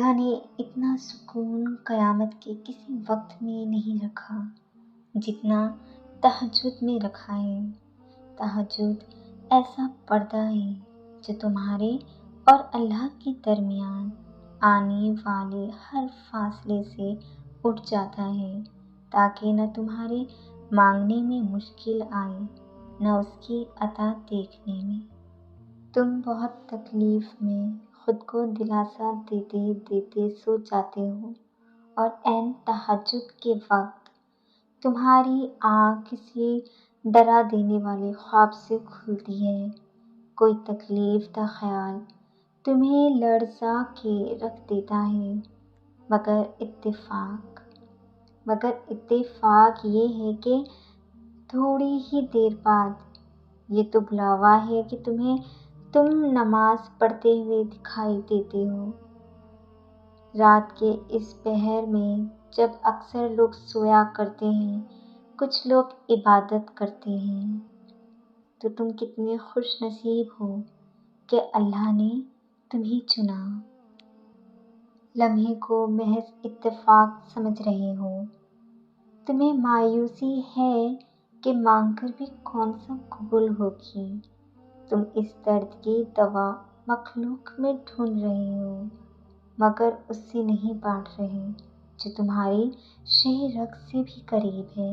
اللہ نے اتنا سکون قیامت کے کسی وقت میں نہیں رکھا جتنا تہجد میں رکھا ہے۔ تہجد ایسا پردہ ہے جو تمہارے اور اللہ کے درمیان آنے والے ہر فاصلے سے اٹھ جاتا ہے، تاکہ نہ تمہارے مانگنے میں مشکل آئے نہ اس کی عطا دیکھنے میں۔ تم بہت تکلیف میں خود کو دلاسا دیتے دیتے سو جاتے ہو، اور عین تہجد کے وقت تمہاری آنکھ کسی ڈرا دینے والے خواب سے کھلتی ہے۔ کوئی تکلیف دہ خیال تمہیں لرزا کے رکھ دیتا ہے، مگر اتفاق یہ ہے کہ تھوڑی ہی دیر بعد یہ تو بلاوا ہے کہ تم نماز پڑھتے ہوئے دکھائی دیتے ہو۔ رات کے اس پہر میں جب اکثر لوگ سویا کرتے ہیں، کچھ لوگ عبادت کرتے ہیں، تو تم کتنے خوش نصیب ہو کہ اللہ نے تمہیں چنا۔ لمحے کو محض اتفاق سمجھ رہے ہو۔ تمہیں مایوسی ہے کہ مانگ کر بھی کون سا قبول ہوگی۔ تم اس درد کی دوا مخلوق میں ڈھونڈ رہے ہو، مگر اس سے نہیں بانٹ رہے جو تمہاری شہ رگ سے بھی قریب ہے۔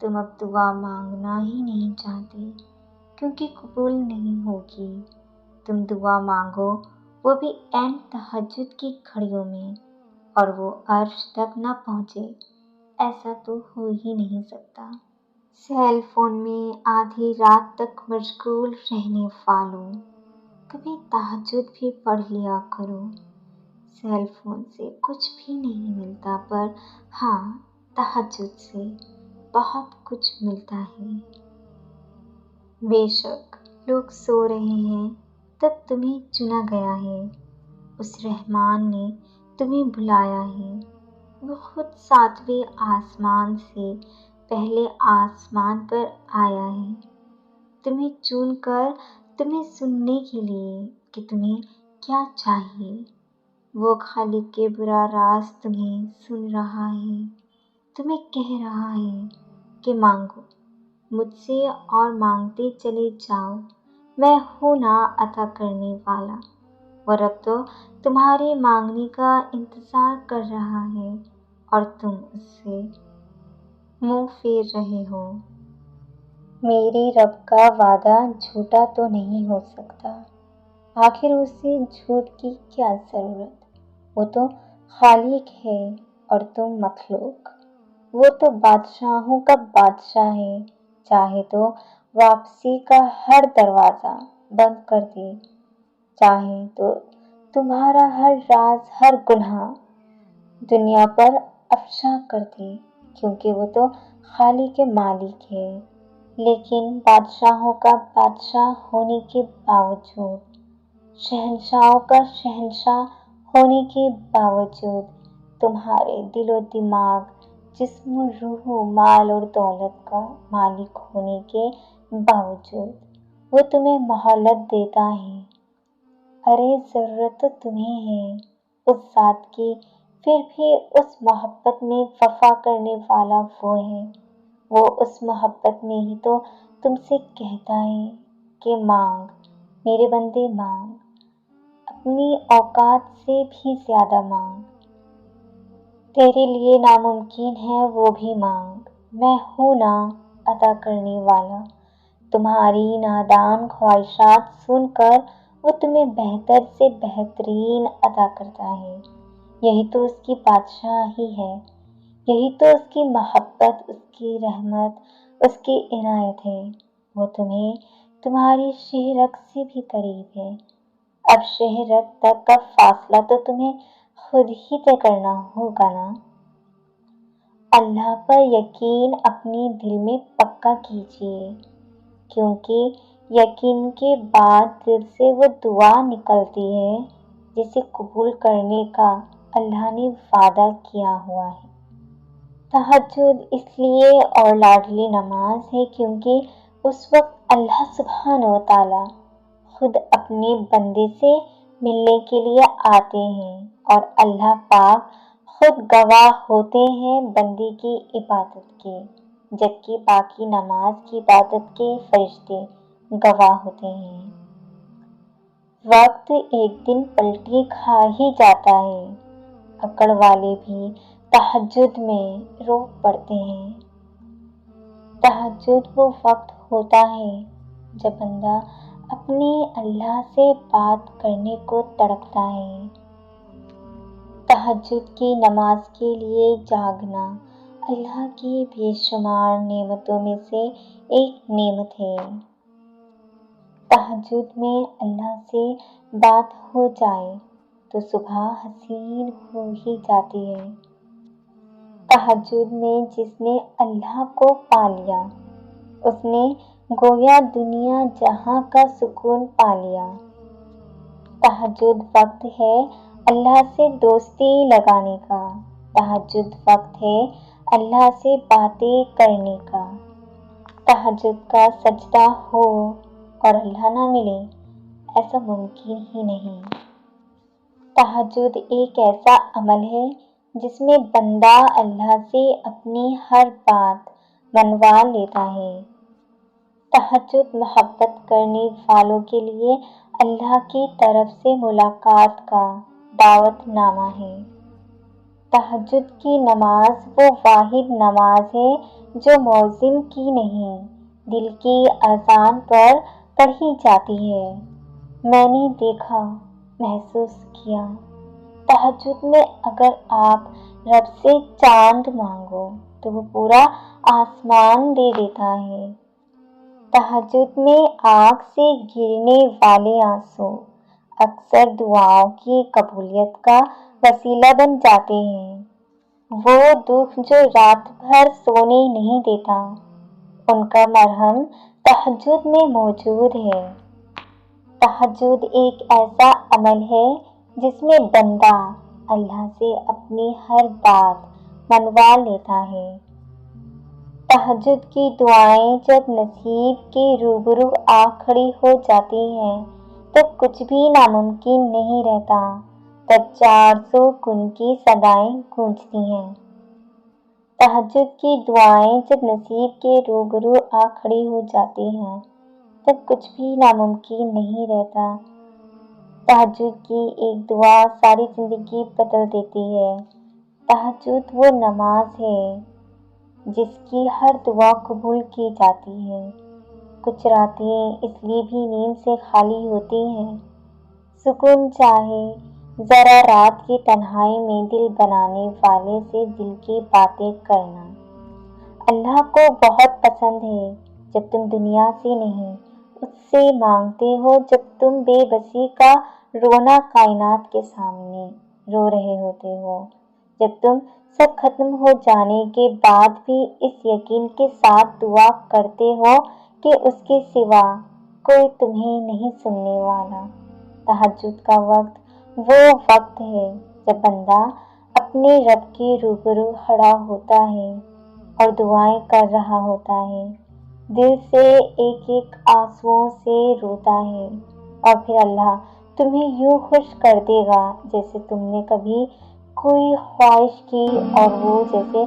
تم اب دعا مانگنا ہی نہیں چاہتے کیونکہ قبول نہیں ہوگی۔ تم دعا مانگو، وہ بھی عین تہجد کی گھڑیوں میں، اور وہ عرش تک نہ پہنچے، ایسا تو ہو ہی نہیں سکتا۔ سیل فون میں آدھی رات تک مشغول رہنے والوں، کبھی تہجد بھی پڑھ لیا کرو۔ سیل فون سے کچھ بھی نہیں ملتا، پر ہاں تہجد سے بہت کچھ ملتا ہے۔ بے شک لوگ سو رہے ہیں تب تمہیں چنا گیا ہے، اس رحمان نے تمہیں بلایا ہے، وہ خود 7ویں آسمان سے پہلے آسمان پر آیا ہے، تمہیں چن کر تمہیں سننے کے لیے کہ تمہیں کیا چاہیے۔ وہ خالق کے براہ راست تمہیں سن رہا ہے، تمہیں کہہ رہا ہے کہ مانگو مجھ سے اور مانگتے چلے جاؤ، میں ہوں نا عطا کرنے والا۔ وہ رب تو تمہارے مانگنے کا انتظار کر رہا ہے اور تم اس سے منہ پھیر رہے ہو۔ میرے رب کا وعدہ جھوٹا تو نہیں ہو سکتا، آخر اسے جھوٹ کی کیا ضرورت؟ وہ تو خالق ہے اور تم مخلوق۔ وہ تو بادشاہوں کا بادشاہ ہے، چاہے تو واپسی کا ہر دروازہ بند کر دے، چاہے تو تمہارا ہر راز ہر گناہ دنیا پر افشا کر دے، کیونکہ وہ تو خالق مالک ہے۔ لیکن بادشاہوں کا بادشاہ ہونے کے باوجود، شہنشاہوں کا شہنشاہ ہونے کے باوجود، تمہارے دل و دماغ، جسم و روح و مال اور دولت کا مالک ہونے کے باوجود وہ تمہیں مہلت دیتا ہے۔ ارے ضرورت تو تمہیں ہے اس ذات کی، پھر بھی اس محبت میں وفا کرنے والا وہ ہے۔ وہ اس محبت میں ہی تو تم سے کہتا ہے کہ مانگ میرے بندے مانگ، اپنی اوقات سے بھی زیادہ مانگ، تیرے لیے ناممکن ہے وہ بھی مانگ، میں ہوں نا عطا کرنے والا۔ تمہاری نادان خواہشات سن کر وہ تمہیں بہتر سے بہترین عطا کرتا ہے۔ یہی تو اس کی بادشاہی ہے، یہی تو اس کی محبت، اس کی رحمت، اس کی عنایت ہے۔ وہ تمہیں تمہاری شہ رگ سے بھی قریب ہے۔ اب شہ رگ تک کا فاصلہ تو تمہیں خود ہی طے کرنا ہوگا نا۔ اللہ پر یقین اپنے دل میں پکا کیجیے، کیونکہ یقین کے بعد دل سے وہ دعا نکلتی ہے جسے قبول کرنے کا اللہ نے وعدہ کیا ہوا ہے۔ تہجد اس لیے اور لاڈلی نماز ہے کیونکہ اس وقت اللہ سبحانہ و تعالی خود اپنے بندے سے ملنے کے لیے آتے ہیں، اور اللہ پاک خود گواہ ہوتے ہیں بندے کی عبادت کے، جبکہ باقی نماز کی عبادت کے فرشتے گواہ ہوتے ہیں۔ وقت ایک دن پلٹی کھا ہی جاتا ہے، اکڑ والے بھی تہجد میں رو پڑتے ہیں۔ تہجد وہ وقت ہوتا ہے جب بندہ اپنے اللہ سے بات کرنے کو تڑپتا ہے۔ تہجد کی نماز کے لیے جاگنا اللہ کی بے شمار نعمتوں میں سے ایک نعمت ہے۔ تہجد میں اللہ سے بات ہو جائے تو صبح حسین ہو ہی جاتی ہے۔ تہجد میں جس نے اللہ کو پا لیا، اس نے گویا دنیا جہاں کا سکون پا لیا۔ تہجد وقت ہے اللہ سے دوستی لگانے کا، تہجد وقت ہے اللہ سے باتیں کرنے کا۔ تہجد کا سجدہ ہو اور اللہ نہ ملے، ایسا ممکن ہی نہیں۔ تہجد ایک ایسا عمل ہے جس میں بندہ اللہ سے اپنی ہر بات منوا لیتا ہے۔ تہجد محبت کرنے والوں کے لیے اللہ کی طرف سے ملاقات کا دعوت نامہ ہے۔ تہجد کی نماز وہ واحد نماز ہے جو مؤذن کی نہیں، دل کی اذان پر پڑھی جاتی ہے۔ میں نے دیکھا، محسوس کیا، تہجد میں اگر آپ رب سے چاند مانگو تو وہ پورا آسمان دے دیتا ہے۔ تہجد میں آنکھ سے گرنے والے آنسو اکثر دعاؤں کی قبولیت کا وسیلہ بن جاتے ہیں۔ وہ دکھ جو رات بھر سونے نہیں دیتا، ان کا مرہم تہجد میں موجود ہے۔ تہجد ایک ایسا عمل ہے جس میں بندہ اللہ سے اپنی ہر بات منوا لیتا ہے۔ تہجد کی دعائیں جب نصیب کے روبرو آ کھڑی ہو جاتی ہیں تو کچھ بھی ناممکن نہیں رہتا، تب 400 کن کی صدائیں گونجتی ہیں۔ تہجد کی دعائیں جب نصیب کے روبرو آ کھڑی ہو جاتی ہیں تب کچھ بھی ناممکن نہیں رہتا۔ تہجد کی ایک دعا ساری زندگی بدل دیتی ہے۔ تہجد وہ نماز ہے جس کی ہر دعا قبول کی جاتی ہے۔ کچھ راتیں اس لیے بھی نیند سے خالی ہوتی ہیں، سکون چاہے ذرا رات کی تنہائی میں دل بنانے والے سے دل کی باتیں کرنا۔ اللہ کو بہت پسند ہے جب تم دنیا سے نہیں، اس سے مانگتے ہو، جب تم بے بسی کا رونا کائنات کے سامنے رو رہے ہوتے ہو، جب تم سب ختم ہو جانے کے بعد بھی اس یقین کے ساتھ دعا کرتے ہو کہ اس کے سوا کوئی تمہیں نہیں سننے والا۔ تہجد کا وقت وہ وقت ہے جب بندہ اپنے رب کے روبرو کھڑا ہوتا ہے اور دعائیں کر رہا ہوتا ہے، دل سے ایک ایک آنسوؤں سے روتا ہے، اور پھر اللہ تمہیں یوں خوش کر دے گا جیسے تم نے کبھی کوئی خواہش کی اور وہ جیسے